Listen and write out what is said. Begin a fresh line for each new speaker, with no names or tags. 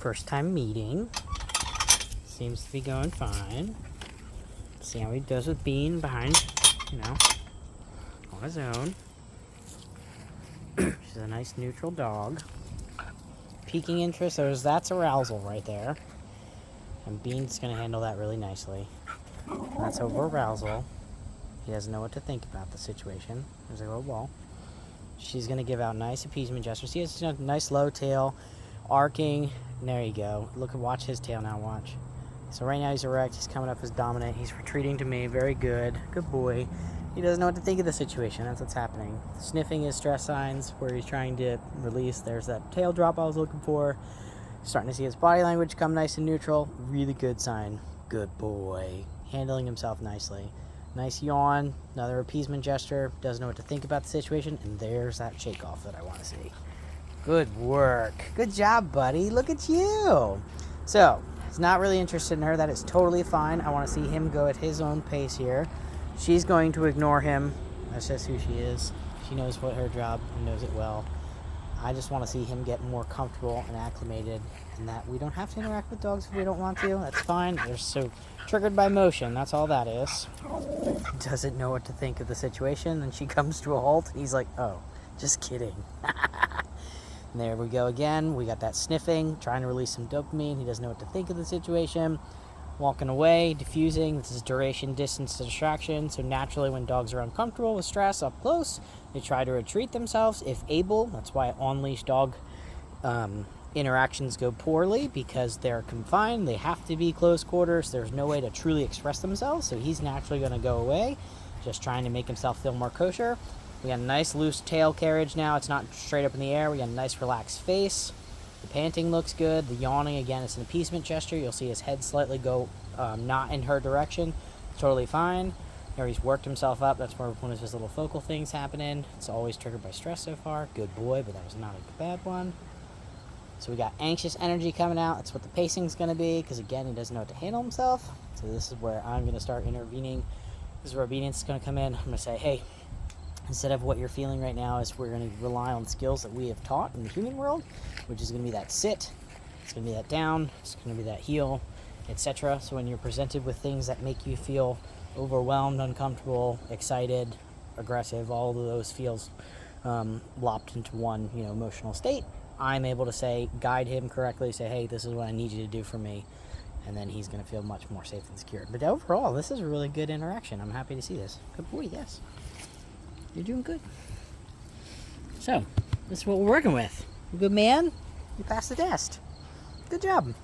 First time meeting. Seems to be going fine. See how he does with being behind, on his own. She's a nice neutral dog. Piquing interest, that's arousal right there. And Bean's going to handle that really nicely. That's over arousal. He doesn't know what to think about the situation. There's a little ball. She's going to give out nice appeasement gestures. He has a nice low tail, arcing. There you go. Watch his tail now, watch. So right now he's erect. He's coming up as dominant. He's retreating to me. Very good. Good boy. He doesn't know what to think of the situation. That's what's happening. Sniffing his stress signs where he's trying to release. There's that tail drop I was looking for. Starting to see his body language come nice and neutral. Really good sign. Good boy. Handling himself nicely. Nice yawn. Another appeasement gesture. Doesn't know what to think about the situation. And there's that shake off that I want to see. Good work. Good job, buddy. Look at you. So, he's not really interested in her. That is totally fine. I want to see him go at his own pace here. She's going to ignore him. That's just who she is. She knows what her job and knows it well. I just want to see him get more comfortable and acclimated, and that we don't have to interact with dogs if we don't want to. That's fine. They're so triggered by motion. That's all that is. Doesn't know what to think of the situation, and she comes to a halt, and he's like, oh, just kidding. There we go again. We got that sniffing, trying to release some dopamine. He doesn't know what to think of the situation. Walking away, diffusing. This is duration, distance to distraction. So naturally when dogs are uncomfortable with stress up close, they try to retreat themselves if able. That's why on-leash dog interactions go poorly, because they're confined. They have to be close quarters. There's no way to truly express themselves. So he's naturally going to go away, just trying to make himself feel more kosher. We got a nice loose tail carriage now. It's not straight up in the air. We got a nice relaxed face. The panting looks good. The yawning, again, it's an appeasement gesture. You'll see his head slightly go not in her direction. Totally fine. Here he's worked himself up. That's where one of his little focal things happening. It's always triggered by stress so far. Good boy, but that was not a bad one. So we got anxious energy coming out. That's what the pacing's going to be, because, again, he doesn't know what to handle himself. So this is where I'm going to start intervening. This is where obedience is going to come in. I'm going to say, hey, instead of what you're feeling right now, is we're going to rely on skills that we have taught in the human world, which is going to be that sit, it's going to be that down, it's going to be that heel, etc. So when you're presented with things that make you feel overwhelmed, uncomfortable, excited, aggressive, all of those feels lopped into one, emotional state, I'm able to guide him correctly, say, hey, this is what I need you to do for me, and then he's going to feel much more safe and secure. But overall, this is a really good interaction. I'm happy to see this. Good boy, yes. You're doing good. So, this is what we're working with. You good man? You passed the test. Good job.